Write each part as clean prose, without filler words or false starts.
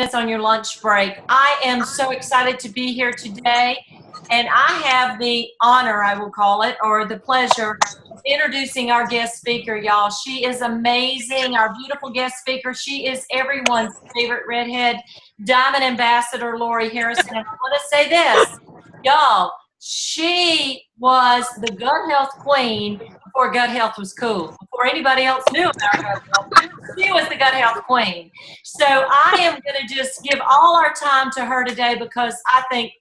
minutes on your lunch break. I am so excited to be here today, and I have the honor, I will call it, or the pleasure of introducing our guest speaker, y'all. She is amazing, our beautiful guest speaker. She is everyone's favorite redhead diamond ambassador, Lori Harrison. And I want to say this, y'all, she was the gut health queen before gut health was cool, before anybody else knew about gut health. She was the gut health queen. So I am going to just give all our time to her today because I think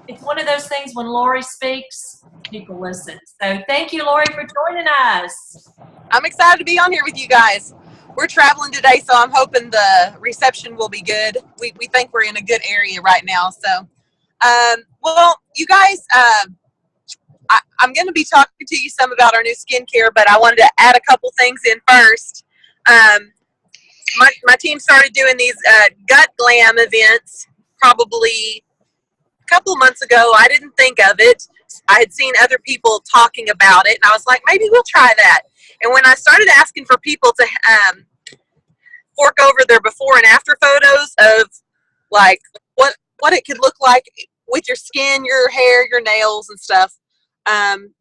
it's one of those things when Lori speaks, people listen. So thank you, Lori, for joining us. I'm excited to be on here with you guys. We're traveling today, so I'm hoping the reception will be good. We think we're in a good area right now. So, well, you guys, I'm going to be talking to you some about our new skincare, but I wanted to add a couple things in first. My team started doing these gut glam events probably a couple months ago. I didn't think of it. I had seen other people talking about it, and I was like, maybe we'll try that. And when I started asking for people to fork over their before and after photos of like what it could look like with your skin, your hair, your nails and stuff,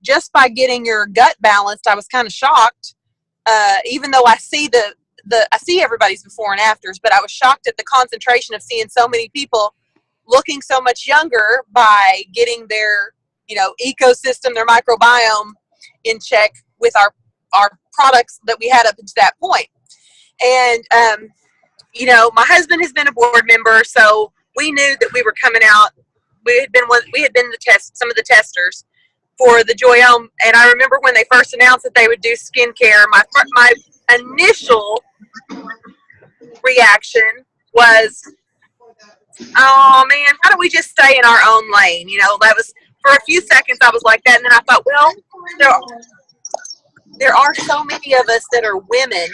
just by getting your gut balanced, I was kind of shocked. Even though I see I see everybody's before and afters, but I was shocked at the concentration of seeing so many people looking so much younger by getting their, ecosystem, their microbiome in check with our products that we had up until that point. And, my husband has been a board member, so we knew that we were coming out. We had been some of the testers for the JoyŌme, and I remember when they first announced that they would do skincare, my initial reaction was, oh man, why don't we just stay in our own lane? That was, for a few seconds I was like that, and then I thought, well, there are so many of us that are women,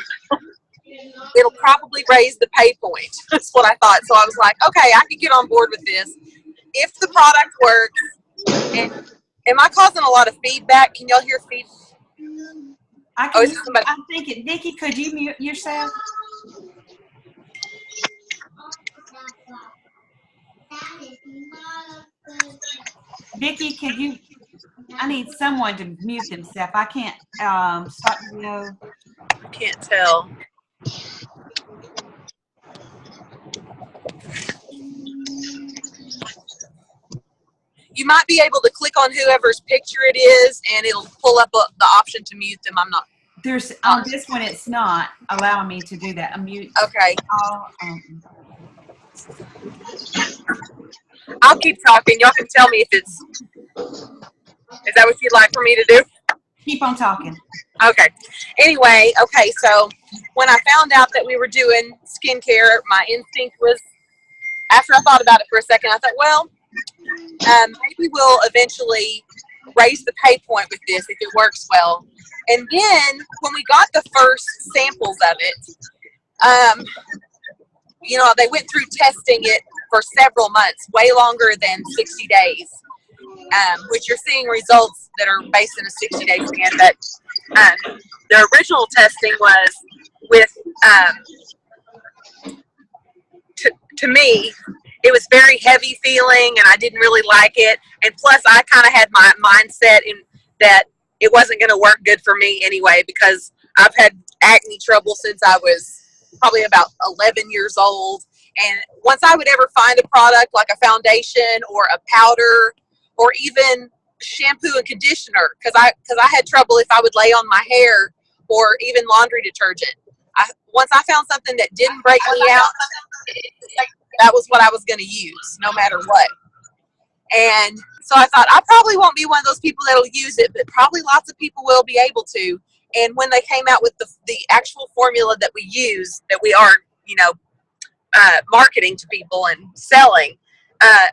it'll probably raise the pay point. That's what I thought. So I was like, okay, I can get on board with this. If the product works, and am I causing a lot of feedback? Can y'all hear feedback? I'm thinking, Vicki, could you mute yourself? Vicki, could you? I need someone to mute themselves. I can't start the video. I can't tell. You might be able to click on whoever's picture it is, and it'll pull up the option to mute them. I'm not. There's on this one, it's not allowing me to do that. Unmute. Okay. I'll keep talking. Y'all can tell me if it's. Is that what you'd like for me to do? Keep on talking. Okay. Anyway, so when I found out that we were doing skincare, my instinct was, after I thought about it for a second, I thought, well, maybe we'll eventually raise the pay point with this if it works well. And then when we got the first samples of it, they went through testing it for several months, way longer than 60 days, which you're seeing results that are based in a 60-day span. But the original testing was with, to me, it was very heavy feeling, and I didn't really like it. And plus, I kind of had my mindset in that it wasn't going to work good for me anyway, because I've had acne trouble since I was probably about 11 years old. And once I would ever find a product like a foundation or a powder or even shampoo and conditioner, because I had trouble if I would lay on my hair, or even laundry detergent. Once I found something that didn't break me out, that was what I was going to use, no matter what. And so I thought, I probably won't be one of those people that'll use it, but probably lots of people will be able to. And when they came out with the actual formula that we use, that we are, marketing to people and selling, I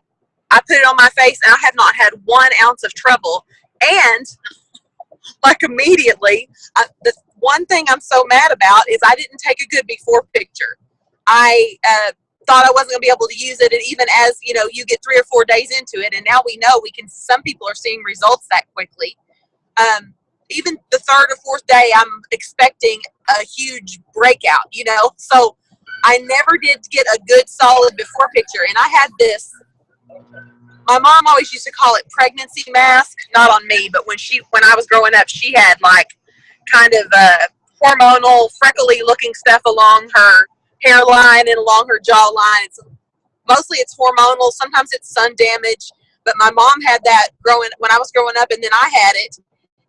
put it on my face, and I have not had 1 ounce of trouble. And like immediately, the one thing I'm so mad about is I didn't take a good before picture. I thought I wasn't going to be able to use it, and even as you get 3 or 4 days into it, and now we know some people are seeing results that quickly. Even the 3rd or 4th day, I'm expecting a huge breakout. So I never did get a good solid before picture. And I had this, my mom always used to call it pregnancy mask, not on me, but when I was growing up, she had like kind of hormonal, freckly looking stuff along her hairline and along her jawline. Mostly it's hormonal. Sometimes it's sun damage. But my mom had that when I was growing up, and then I had it,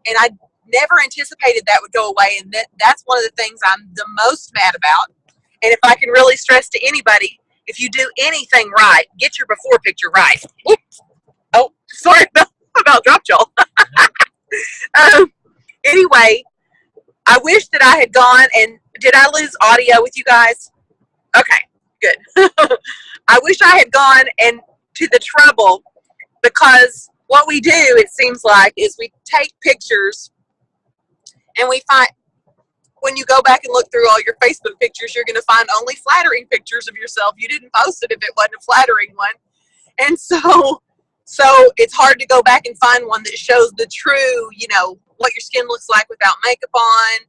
and I never anticipated that would go away. And that's one of the things I'm the most mad about. And if I can really stress to anybody, if you do anything right, get your before picture right. Oops. Oh, sorry about dropped y'all. Anyway, I wish that I had gone, and did I lose audio with you guys? Okay, good. I wish I had gone and to the trouble, because what we do, it seems like, is we take pictures and we find, when you go back and look through all your Facebook pictures, you're going to find only flattering pictures of yourself. You didn't post it if it wasn't a flattering one. And so it's hard to go back and find one that shows the true, what your skin looks like without makeup on.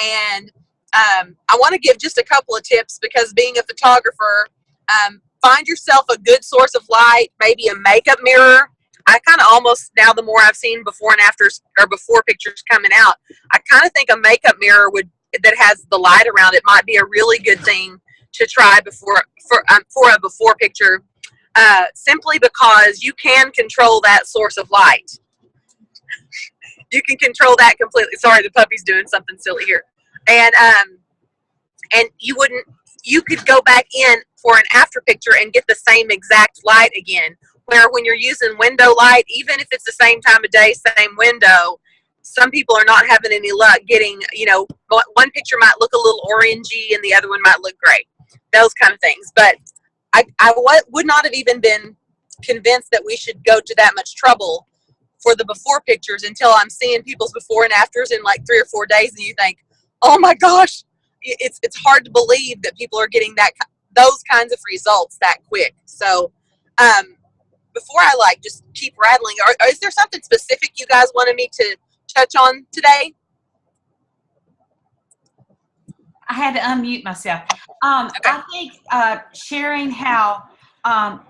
And I want to give just a couple of tips, because being a photographer, find yourself a good source of light, maybe a makeup mirror. I kind of almost, now the more I've seen before and afters or before pictures coming out, I kind of think a makeup mirror that has the light around it might be a really good thing to try for a before picture, simply because you can control that source of light. You can control that completely. Sorry, the puppy's doing something silly here. And you could go back in for an after picture and get the same exact light again. Where when you're using window light, even if it's the same time of day, same window, some people are not having any luck getting, one picture might look a little orangey and the other one might look gray. Those kind of things. But I would not have even been convinced that we should go to that much trouble for the before pictures until I'm seeing people's before and afters in like 3 or 4 days, and you think, oh my gosh, it's hard to believe that people are getting those kinds of results that quick. So before I just keep rattling, is there something specific you guys wanted me to touch on today? I had to unmute myself. Okay. I think sharing how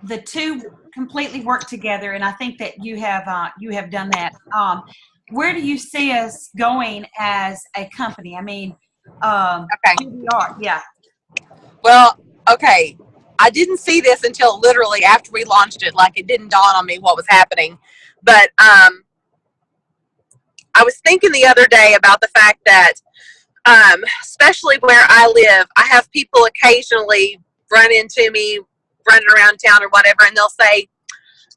the two completely work together, and I think that you have done that. Where do you see us going as a company? I mean, Okay. here we are. Yeah. Well, okay. I didn't see this until literally after we launched it. Like, it didn't dawn on me what was happening. But I was thinking the other day about the fact that, especially where I live, I have people occasionally run into me running around town or whatever, and they'll say,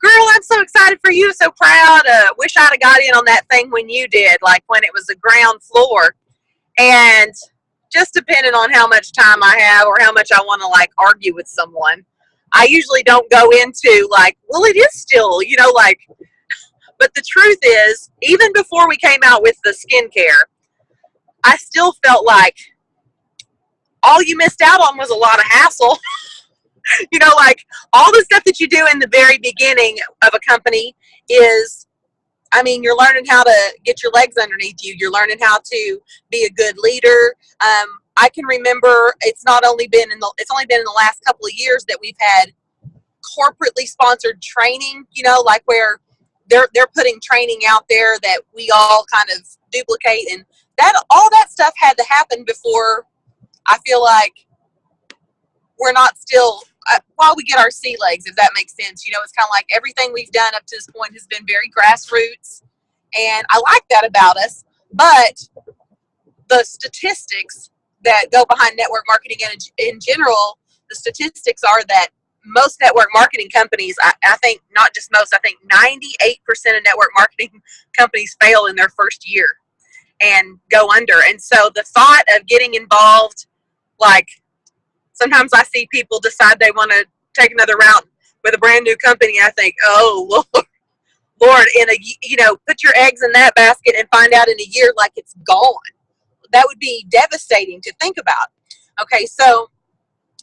girl, I'm so excited for you, so proud. Wish I'd have got in on that thing when you did, like when it was the ground floor. And just depending on how much time I have or how much I want to argue with someone, I usually don't go into well, it is still, but the truth is, even before we came out with the skincare, I still felt like all you missed out on was a lot of hassle. All the stuff that you do in the very beginning of a company is, you're learning how to get your legs underneath you. You're learning how to be a good leader. I can remember it's only been in the last couple of years that we've had corporately sponsored training, where they're putting training out there that we all kind of duplicate, and all that stuff had to happen before I feel like we're not still while we get our sea legs, if that makes sense. It's kind of like everything we've done up to this point has been very grassroots, and I like that about us. But the statistics that go behind network marketing and in general, the statistics are that most network marketing companies, I think not just most, I think 98% of network marketing companies fail in their first year and go under. And so the thought of getting involved, sometimes I see people decide they want to take another route with a brand new company. I think, oh, Lord, put your eggs in that basket and find out in a year it's gone. That would be devastating to think about. Okay, so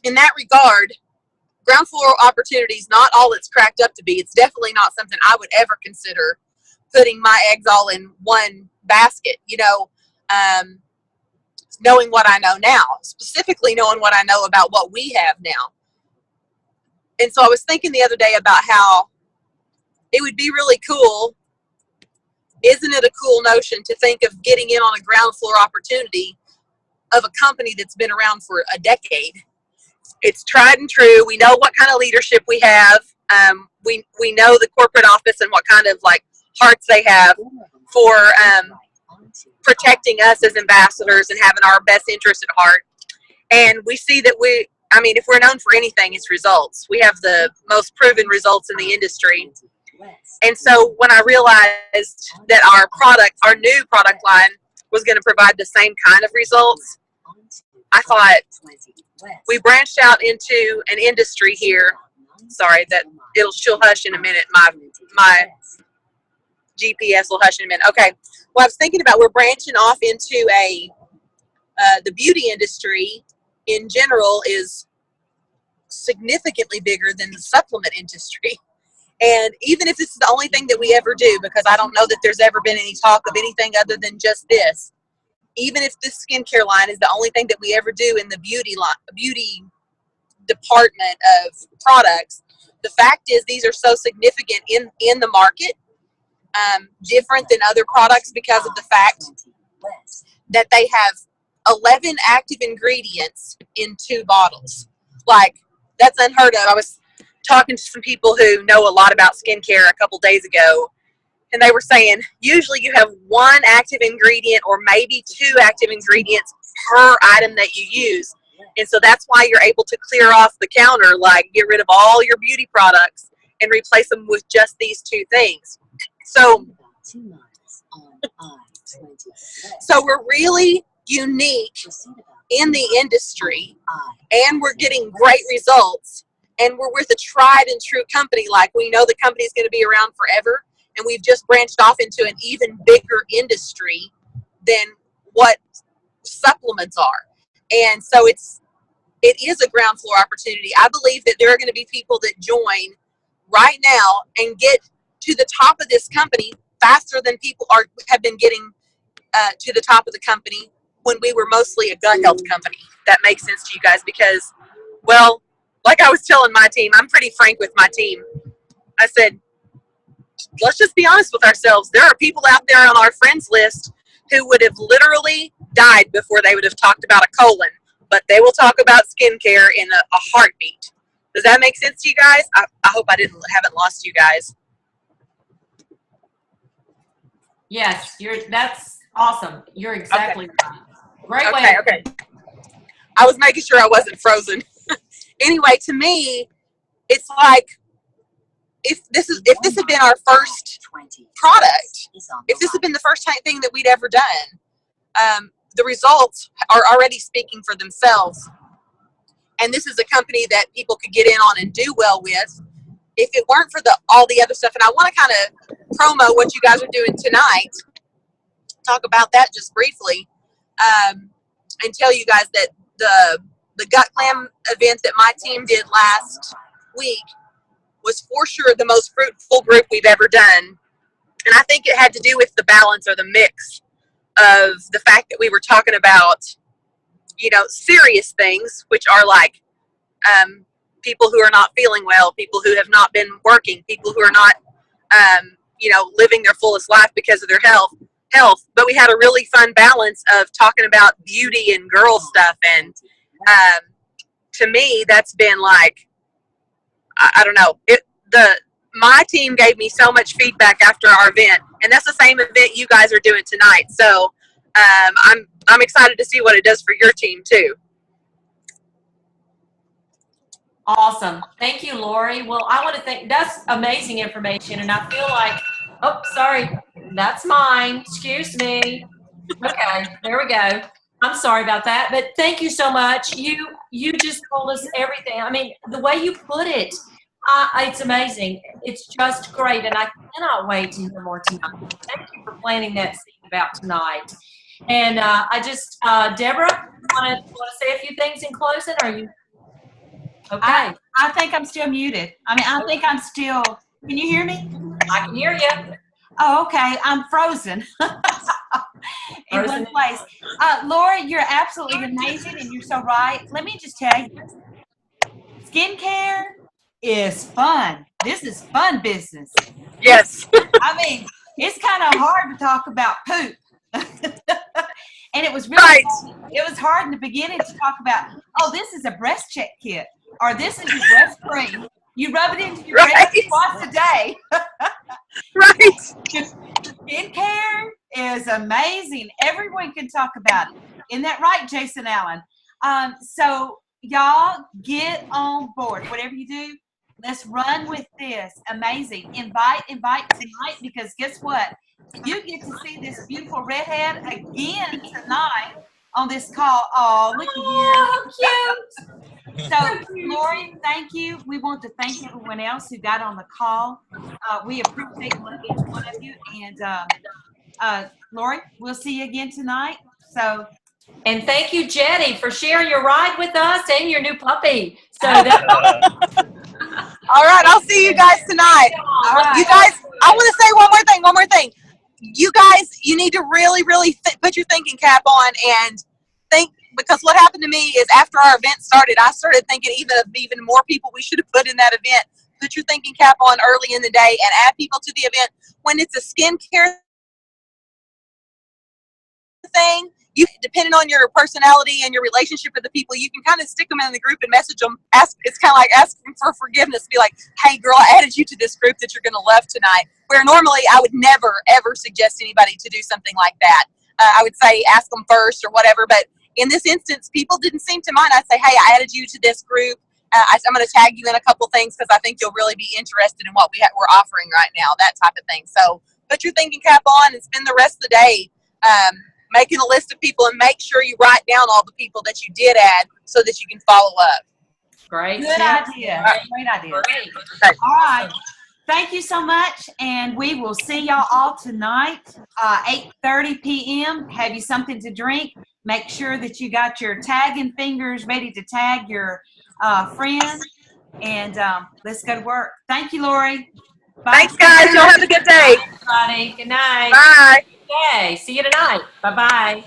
in that regard, ground floor opportunity is not all it's cracked up to be. It's definitely not something I would ever consider putting my eggs all in one basket, knowing what I know now, specifically knowing what I know about what we have now. And so I was thinking the other day about how it would be really cool. Isn't it a cool notion to think of getting in on a ground floor opportunity of a company that's been around for a decade? It's tried and true. We know what kind of leadership we have. We know the corporate office and what kind of like hearts they have for protecting us as ambassadors and having our best interest at heart. And we see that if we're known for anything, it's results. We have the most proven results in the industry. And so when I realized that our new product line was going to provide the same kind of results, I thought we branched out into an industry here. Sorry, she'll hush in a minute. My GPS will hush in a minute. Okay. Well, I was thinking about we're branching off into the beauty industry in general is significantly bigger than the supplement industry. And even if this is the only thing that we ever do, because I don't know that there's ever been any talk of anything other than just this, even if this skincare line is the only thing that we ever do in the beauty department of products, the fact is these are so significant in the market, different than other products because of the fact that they have 11 active ingredients in 2 bottles. Like, that's unheard of. I was talking to some people who know a lot about skincare a couple days ago, and they were saying usually you have 1 active ingredient or maybe 2 active ingredients per item that you use. And so that's why you're able to clear off the counter, like get rid of all your beauty products and replace them with just these 2 things. So we're really unique in the industry, and we're getting great results, and we're with a tried and true company. Like, we know the company's going to be around forever, and we've just branched off into an even bigger industry than what supplements are. And so it is a ground floor opportunity. I believe that there are going to be people that join right now and get to the top of this company faster than people have been getting to the top of the company when we were mostly a gut health company. That makes sense to you guys because, well, like I was telling my team, I'm pretty frank with my team. I said, let's just be honest with ourselves. There are people out there on our friends list who would have literally died before they would have talked about a colon, but they will talk about skincare in a heartbeat. Does that make sense to you guys? I hope I haven't lost you guys. Yes, that's awesome. You're exactly right. Great way. Okay. I was making sure I wasn't frozen. Anyway, to me, it's like if this had been our first product, if this had been the first thing that we'd ever done, the results are already speaking for themselves. And this is a company that people could get in on and do well with. If it weren't for all the other stuff, and I want to kind of promo what you guys are doing tonight, talk about that just briefly, and tell you guys that the Gut Clam event that my team did last week was for sure the most fruitful group we've ever done. And I think it had to do with the balance or the mix of the fact that we were talking about, serious things, which are like people who are not feeling well, people who have not been working, people who are not, living their fullest life because of their health. But we had a really fun balance of talking about beauty and girl stuff. And to me, that's been like, I don't know, my team gave me so much feedback after our event, and that's the same event you guys are doing tonight. So I'm excited to see what it does for your team too. Awesome. Thank you, Lori. Well, I want to thank, that's amazing information. And I feel like, oh, sorry, that's mine. Excuse me. Okay, there we go. I'm sorry about that, but thank you so much. You just told us everything. I mean, the way you put it, it's amazing. It's just great, and I cannot wait to hear more tonight. Thank you for planting that seed about tonight. And Deborah, want to say a few things in closing? Are you okay? I think I'm still muted. I think I'm still. Can you hear me? I can hear you. Oh, okay. I'm frozen. in one place. Laura, you're absolutely amazing, and you're so right. Let me just tell you, skincare is fun. This is fun business. Yes. I mean, it's kind of hard to talk about poop. And it was really Right. it was hard in the beginning to talk about, oh, this is a breast check kit, or this is your breast cream. You rub it into your breast twice a day. Right. Skincare is amazing. Everyone can talk about it. Isn't that right, Jason Allen? So y'all get on board. Whatever you do, let's run with this. Amazing. Invite tonight, because guess what? You get to see this beautiful redhead again tonight on this call. Oh, look at you. Cute. So, Lori, thank you. We want to thank everyone else who got on the call. We appreciate each one of you. And Lori, we'll see you again tonight. So, and thank you, Jetty, for sharing your ride with us and your new puppy. So that's All right, I'll see you guys tonight. all right. You guys, I want to say one more thing. You guys, you need to really, really put your thinking cap on and think, because what happened to me is after our event started, I started thinking even more people we should have put in that event. Put your thinking cap on early in the day and add people to the event. When it's a skincare thing, you, depending on your personality and your relationship with the people, you can kind of stick them in the group and message them. It's kind of like asking for forgiveness. Be like, hey girl, I added you to this group that you're going to love tonight. Where normally I would never, ever suggest anybody to do something like that. I would say ask them first or whatever. But in this instance, people didn't seem to mind. I'd say, hey, I added you to this group. I'm going to tag you in a couple things because I think you'll really be interested in what we're offering right now, that type of thing. So put your thinking cap on and spend the rest of the day making a list of people, and make sure you write down all the people that you did add so that you can follow up. great. Good idea. Great idea. Great. Okay. All right. Thank you so much, and we will see y'all all tonight, 8:30 p.m. Have you something to drink? Make sure that you got your tagging fingers ready to tag your friends, and let's go to work. Thank you, Lori. Bye. Thanks, guys. Y'all have a good day. Everybody. Good night. Bye. Okay. See you tonight. Bye-bye.